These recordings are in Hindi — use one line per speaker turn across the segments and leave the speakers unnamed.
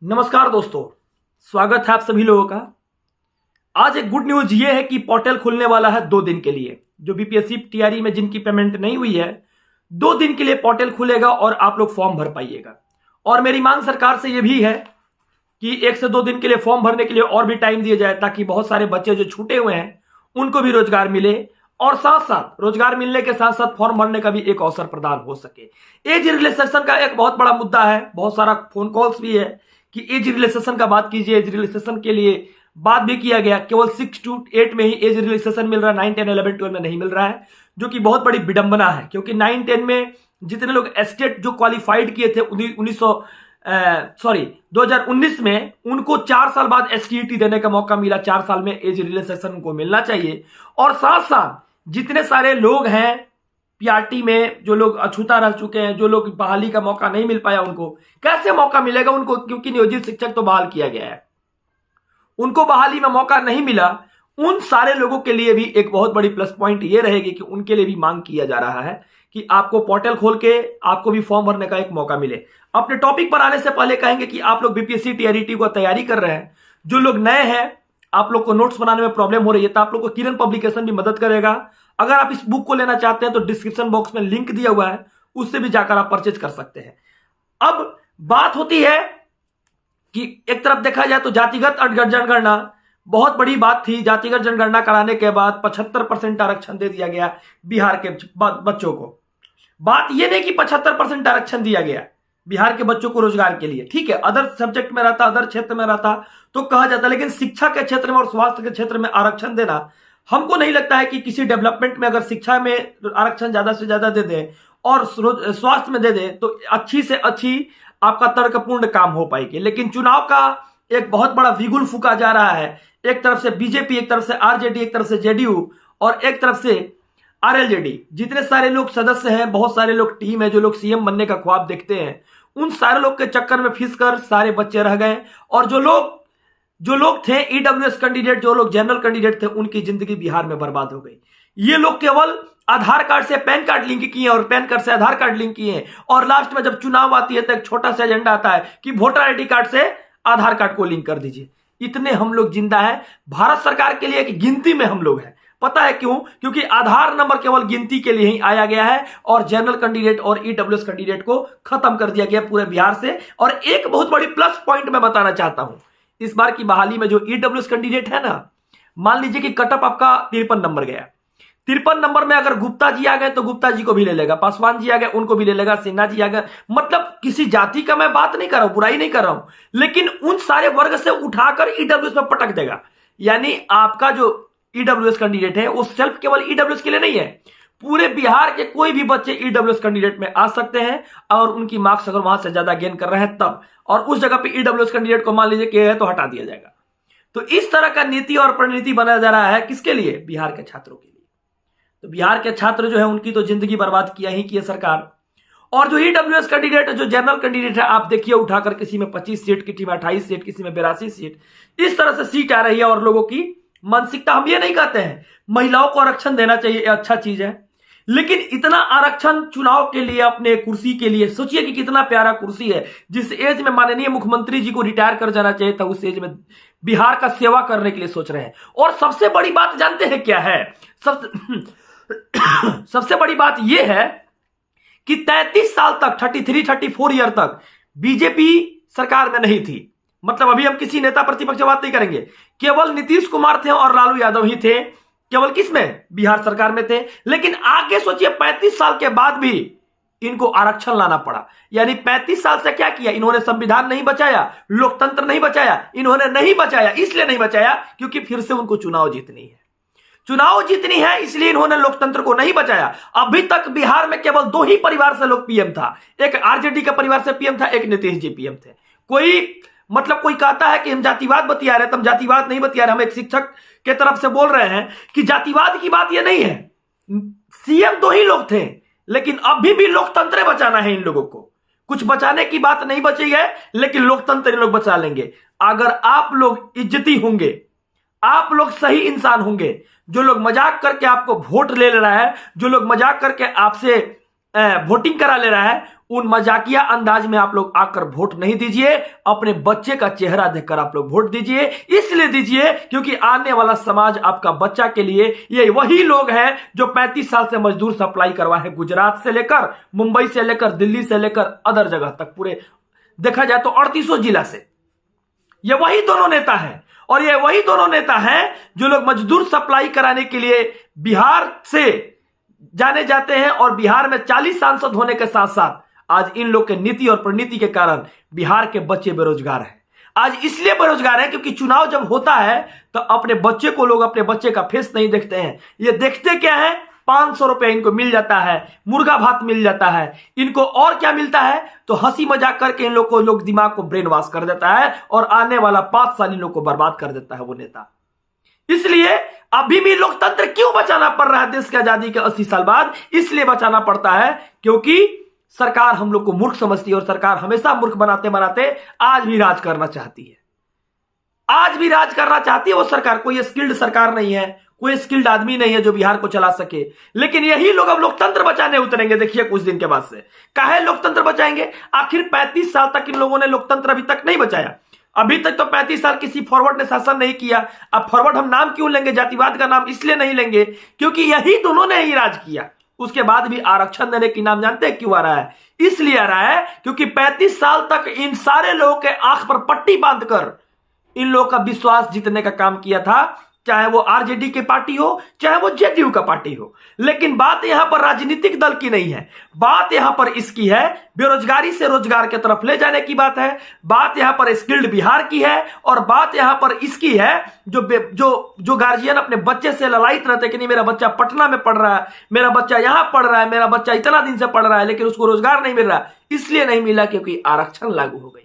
नमस्कार दोस्तों, स्वागत है आप सभी लोगों का। आज एक गुड न्यूज ये है कि पोर्टल खुलने वाला है 2 दिन के लिए। जो बीपीएससी टीआरई में जिनकी पेमेंट नहीं हुई है, 2 दिन के लिए पोर्टल खुलेगा और आप लोग फॉर्म भर पाइएगा। और मेरी मांग सरकार से ये भी है कि 1 से 2 दिन के लिए फॉर्म भरने के लिए और भी टाइम दिया जाए, ताकि बहुत सारे बच्चे जो छूटे हुए हैं उनको भी रोजगार मिले, और साथ साथ रोजगार मिलने के साथ साथ फॉर्म भरने का भी एक अवसर प्रदान हो सके। एज रिलैक्सेशन का एक बहुत बड़ा मुद्दा है, बहुत सारा फोन कॉल्स भी है कि एज रिलैक्सेशन का बात कीजिए। एज रिलैक्सेशन के लिए बात भी किया गया, केवल 6 to 8 में ही एज रिलैक्सेशन मिल रहा है, 9, 10, 11, 12 में नहीं मिल रहा है, जो कि बहुत बड़ी विडंबना है। क्योंकि 9, 10 में जितने लोग स्टेट जो क्वालिफाइड किए थे 2019 में, उनको 4 साल बाद एसटीईटी देने का मौका मिला। 4 साल में एज रिलैक्सेशन उनको मिलना चाहिए। और साथ साथ जितने सारे लोग हैं पीआरटी में, जो लोग अछूता रह चुके हैं, जो लोग बहाली का मौका नहीं मिल पाया, उनको कैसे मौका मिलेगा? उनको, क्योंकि नियोजित शिक्षक तो बहाल किया गया है, उनको बहाली में मौका नहीं मिला। उन सारे लोगों के लिए भी एक बहुत बड़ी प्लस पॉइंट ये रहेगी कि उनके लिए भी मांग किया जा रहा है कि आपको पोर्टल खोल के आपको भी फॉर्म भरने का एक मौका मिले। अपने टॉपिक पर आने से पहले कहेंगे कि आप लोग बीपीएससी टीआरई को तैयारी कर रहे हैं, जो लोग नए हैं, आप लोग को नोट्स बनाने में प्रॉब्लम हो रही है, तो आप लोग को किरण पब्लिकेशन भी मदद करेगा। अगर आप इस बुक को लेना चाहते हैं तो डिस्क्रिप्शन बॉक्स में लिंक दिया हुआ है, उससे भी जाकर आप परचेज कर सकते हैं। अब बात होती है कि एक तरफ देखा जाए तो जातिगत जनगणना बहुत बड़ी बात थी। जातिगत जनगणना कराने के बाद 75% आरक्षण दे दिया गया बिहार के बच्चों को। बात यह नहीं कि 75% आरक्षण दिया गया बिहार के बच्चों को रोजगार के लिए, ठीक है, अदर सब्जेक्ट में रहता, अदर क्षेत्र में रहता तो कहा जाता, लेकिन शिक्षा के क्षेत्र में और स्वास्थ्य के क्षेत्र में आरक्षण देना, हमको नहीं लगता है कि किसी डेवलपमेंट में अगर शिक्षा में आरक्षण ज्यादा से ज्यादा दे दे और स्वास्थ्य में दे दे तो अच्छी से अच्छी आपका तर्कपूर्ण काम हो पाएगी। लेकिन चुनाव का एक बहुत बड़ा बिगुल फूका जा रहा है, एक तरफ से बीजेपी, एक तरफ से आरजेडी, एक तरफ से जेडीयू और एक तरफ से आरएलजेडी। जितने सारे लोग सदस्य हैं, बहुत सारे लोग टीम है, जो लोग सीएम बनने का ख्वाब देखते हैं, उन सारे लोग के चक्कर में फंसकर सारे बच्चे रह गए। और जो लोग थे ईडब्ल्यूएस कैंडिडेट, जो लोग जनरल कैंडिडेट थे, उनकी जिंदगी बिहार में बर्बाद हो गई। ये लोग केवल आधार कार्ड से पैन कार्ड लिंक किए और पैन कार्ड से आधार कार्ड लिंक किए, और लास्ट में जब चुनाव आती है तो एक छोटा सा एजेंडा आता है कि वोटर आईडी कार्ड से आधार कार्ड को लिंक कर दीजिए। इतने हम लोग जिंदा है। भारत सरकार के लिए एक गिनती में हम लोग हैं। पता है क्यों? क्योंकि आधार नंबर केवल गिनती के लिए ही आया गया है और जनरल कैंडिडेट और ईडब्ल्यूएस कैंडिडेट को खत्म कर दिया गया पूरे बिहार से। और एक बहुत बड़ी प्लस पॉइंट मैं बताना चाहता हूं, इस बार की बहाली में जो ईडब्ल्यूएस कैंडिडेट है ना, मान लीजिए कि कटअप आपका 53 नंबर गया, 53 नंबर में अगर गुप्ता जी आ गए तो गुप्ता जी को भी ले लेगा, पासवान जी आ गए उनको भी ले लेगा, सिन्हा जी आ गए। मतलब किसी जाति का मैं बात नहीं कर रहा हूं, बुराई नहीं कर रहा हूं, लेकिन उन सारे वर्ग से उठाकर ईडब्ल्यूएस में पटक देगा। यानी आपका जो ईडब्ल्यूएस कैंडिडेट है वो सिर्फ केवल ईडब्ल्यूएस के लिए नहीं है, पूरे बिहार के कोई भी बच्चे ईडब्ल्यूएस कैंडिडेट में आ सकते हैं और उनकी मार्क्स अगर वहां से ज्यादा गेन कर रहे हैं तब, और उस जगह पे ईडब्ल्यूएस कैंडिडेट को मान लीजिए कि है तो हटा दिया जाएगा। तो इस तरह का नीति और प्रणीति बनाया जा रहा है, किसके लिए? बिहार के छात्रों के लिए। तो बिहार के छात्र जो है उनकी तो जिंदगी बर्बाद किया ही की है सरकार। और जो ईडब्ल्यूएस कैंडिडेट, जो जनरल कैंडिडेट है, आप देखिए उठाकर किसी में 25 सीट, किसी में 28 सीट, किसी में 82 सीट, इस तरह से सीट आ रही है। और लोगों की मानसिकता, हम ये नहीं कहते हैं महिलाओं को आरक्षण देना चाहिए, अच्छा चीज है, लेकिन इतना आरक्षण चुनाव के लिए, अपने कुर्सी के लिए, सोचिए कि कितना प्यारा कुर्सी है। जिस एज में माननीय मुख्यमंत्री जी को रिटायर कर जाना चाहिए था, उस एज में बिहार का सेवा करने के लिए सोच रहे हैं। और सबसे बड़ी बात जानते हैं क्या है? सबसे बड़ी बात यह है कि 33 साल तक, 33-34 ईयर तक बीजेपी सरकार में नहीं थी। मतलब अभी हम किसी नेता प्रतिपक्ष बात नहीं करेंगे, केवल नीतीश कुमार थे और लालू यादव ही थे, केवल किसमें? बिहार सरकार में थे। लेकिन आगे सोचिए 35 साल के बाद भी इनको आरक्षण लाना पड़ा। यानी 35 साल से क्या किया इन्होंने? संविधान नहीं बचाया, लोकतंत्र नहीं बचाया, इन्होंने नहीं बचाया। इसलिए नहीं बचाया क्योंकि फिर से उनको चुनाव जीतनी है, चुनाव जीतनी है, इसलिए इन्होंने लोकतंत्र को नहीं बचाया। अभी तक बिहार में केवल 2 ही परिवार से लोग पीएम था, एक आरजेडी के परिवार से पीएम था, एक नीतीश जी पीएम थे। कोई कहता है कि हम जातिवाद बतिया रहे, तो हम जातिवाद नहीं बतिया रहे, हम एक शिक्षक के तरफ से बोल रहे हैं कि जातिवाद की बात यह नहीं है। सीएम 2 ही लोग थे, लेकिन अभी भी लोकतंत्र बचाना है इन लोगों को। कुछ बचाने की बात नहीं बची है, लेकिन लोकतंत्र इन लोग बचा लेंगे अगर आप लोग इज्जती होंगे, आप लोग सही इंसान होंगे। जो लोग मजाक करके आपको वोट ले रहा है, जो लोग मजाक करके आपसे वोटिंग करा ले रहा है, उन मजाकिया अंदाज में आप लोग आकर वोट नहीं दीजिए, अपने बच्चे का चेहरा देखकर आप लोग वोट दीजिए। इसलिए दीजिए क्योंकि आने वाला समाज आपका बच्चा के लिए ये वही लोग हैं जो 35 साल से मजदूर सप्लाई करवाए हैं, गुजरात से लेकर मुंबई से लेकर दिल्ली से लेकर अदर जगह तक, पूरे देखा जाए तो 3800 जिला से ये वही दोनों नेता हैं। और ये वही दोनों नेता हैं जो लोग मजदूर सप्लाई कराने के लिए बिहार से जाने जाते हैं, और बिहार में 40 सांसद होने के साथ साथ आज इन लोग के नीति और प्रनीति के कारण बिहार के बच्चे बेरोजगार हैं। आज इसलिए बेरोजगार हैं क्योंकि चुनाव जब होता है तो अपने बच्चे को लोग अपने बच्चे का फेस नहीं देखते हैं। ये देखते क्या है, 500 रुपए इनको मिल जाता है, मुर्गा भात मिल जाता है, इनको और क्या मिलता है, तो हंसी मजाक करके इन लोग को लोग दिमाग को ब्रेन वॉश कर देता है और आने वाला 5 साल इन लोग को बर्बाद कर देता है वो नेता। इसलिए अभी भी लोकतंत्र क्यों बचाना पड़ रहा है देश की आजादी के 80 साल बाद? इसलिए बचाना पड़ता है क्योंकि सरकार हम लोग को मूर्ख समझती है, और सरकार हमेशा मूर्ख बनाते बनाते आज भी राज करना चाहती है। आज भी राज करना चाहती है वो सरकार। कोई स्किल्ड सरकार नहीं है, कोई स्किल्ड आदमी नहीं है जो बिहार को चला सके, लेकिन यही लोग अब लोकतंत्र बचाने उतरेंगे। देखिए कुछ दिन के बाद से काहे लोकतंत्र बचाएंगे? आखिर 35 साल तक इन लोगों ने लोकतंत्र अभी तक नहीं बचाया। अभी तक तो 35 साल किसी फॉरवर्ड ने शासन नहीं किया। अब फॉरवर्ड हम नाम क्यों लेंगे? जातिवाद का नाम इसलिए नहीं लेंगे क्योंकि यही दोनों ने ही राज किया। उसके बाद भी आरक्षण देने की नाम जानते हैं क्यों आ रहा है? इसलिए आ रहा है क्योंकि 35 साल तक इन सारे लोगों के आंख पर पट्टी बांधकर इन लोगों का विश्वास जीतने का काम किया था, चाहे वो आरजेडी की पार्टी हो चाहे वो जेडीयू का पार्टी हो। लेकिन बात यहां पर राजनीतिक दल की नहीं है, बात यहां पर इसकी है बेरोजगारी से रोजगार की तरफ ले जाने की बात है, बात यहां पर स्किल्ड बिहार की है, और बात यहां पर इसकी है जो गार्जियन अपने बच्चे से ललायित रहते कि नहीं मेरा बच्चा पटना में पढ़ रहा है, मेरा बच्चा यहां पढ़ रहा है, मेरा बच्चा इतना दिन से पढ़ रहा है, लेकिन उसको रोजगार नहीं मिल रहा। इसलिए नहीं मिला क्योंकि आरक्षण लागू हो गई।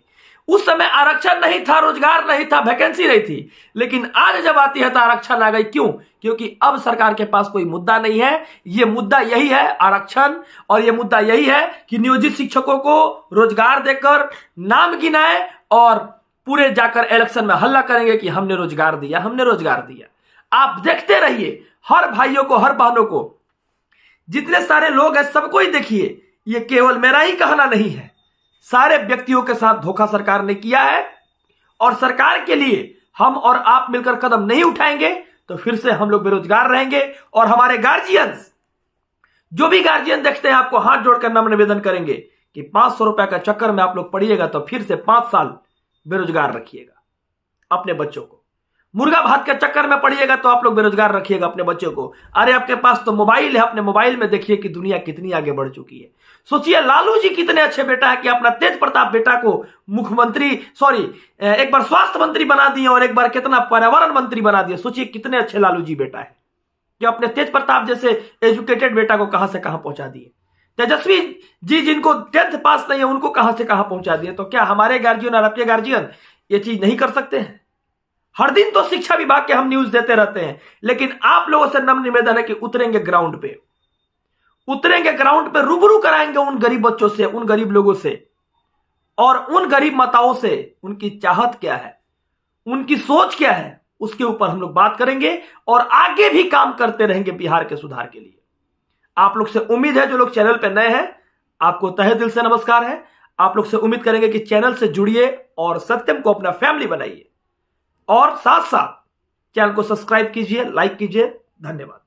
उस समय आरक्षण नहीं था, रोजगार नहीं था, वैकेंसी नहीं थी, लेकिन आज जब आती है तो आरक्षण आ गई। क्यों? क्योंकि अब सरकार के पास कोई मुद्दा नहीं है। ये मुद्दा यही है आरक्षण, और ये मुद्दा यही है कि नियोजित शिक्षकों को रोजगार देकर नाम गिनाए और पूरे जाकर इलेक्शन में हल्ला करेंगे कि हमने रोजगार दिया, हमने रोजगार दिया। आप देखते रहिए, हर भाइयों को, हर बहनों को, जितने सारे लोग हैं सबको ही देखिए, ये केवल मेरा ही कहना नहीं है, सारे व्यक्तियों के साथ धोखा सरकार ने किया है। और सरकार के लिए हम और आप मिलकर कदम नहीं उठाएंगे तो फिर से हम लोग बेरोजगार रहेंगे। और हमारे गार्जियंस, जो भी गार्जियन देखते हैं, आपको हाथ जोड़कर नम्र निवेदन करेंगे कि 500 रुपए का चक्कर में आप लोग पड़िएगा तो फिर से 5 साल बेरोजगार रखिएगा अपने बच्चों को। मुर्गा भात के चक्कर में पड़िएगा तो आप लोग बेरोजगार रखिएगा अपने बच्चों को। अरे आपके पास तो मोबाइल है, अपने मोबाइल में देखिए कि दुनिया कितनी आगे बढ़ चुकी है। सोचिए लालू जी कितने अच्छे बेटा है कि अपना तेज प्रताप बेटा को एक बार स्वास्थ्य मंत्री बना दिए और एक बार कितना पर्यावरण मंत्री बना दिए। सोचिए कितने अच्छे लालू जी बेटा है कि अपने तेज प्रताप जैसे एजुकेटेड बेटा को कहां से कहां पहुंचा दिए। तेजस्वी जी जिनको 10th पास नहीं है उनको कहां से कहां पहुंचा दिए। तो क्या हमारे गार्जियन और आपके गार्जियन ये चीज नहीं कर सकते हैं? हर दिन तो शिक्षा विभाग के हम न्यूज देते रहते हैं, लेकिन आप लोगों से नम्र निवेदन है कि उतरेंगे ग्राउंड पे, उतरेंगे ग्राउंड पे, रूबरू कराएंगे उन गरीब बच्चों से, उन गरीब लोगों से और उन गरीब माताओं से। उनकी चाहत क्या है, उनकी सोच क्या है, उसके ऊपर हम लोग बात करेंगे और आगे भी काम करते रहेंगे बिहार के सुधार के लिए। आप लोग से उम्मीद है, जो लोग चैनल पे नए हैं आपको तहे दिल से नमस्कार है। आप लोग से उम्मीद करेंगे कि चैनल से जुड़िए और सत्यम को अपना फैमिली बनाइए, और साथ साथ चैनल को सब्सक्राइब कीजिए, लाइक कीजिए। धन्यवाद।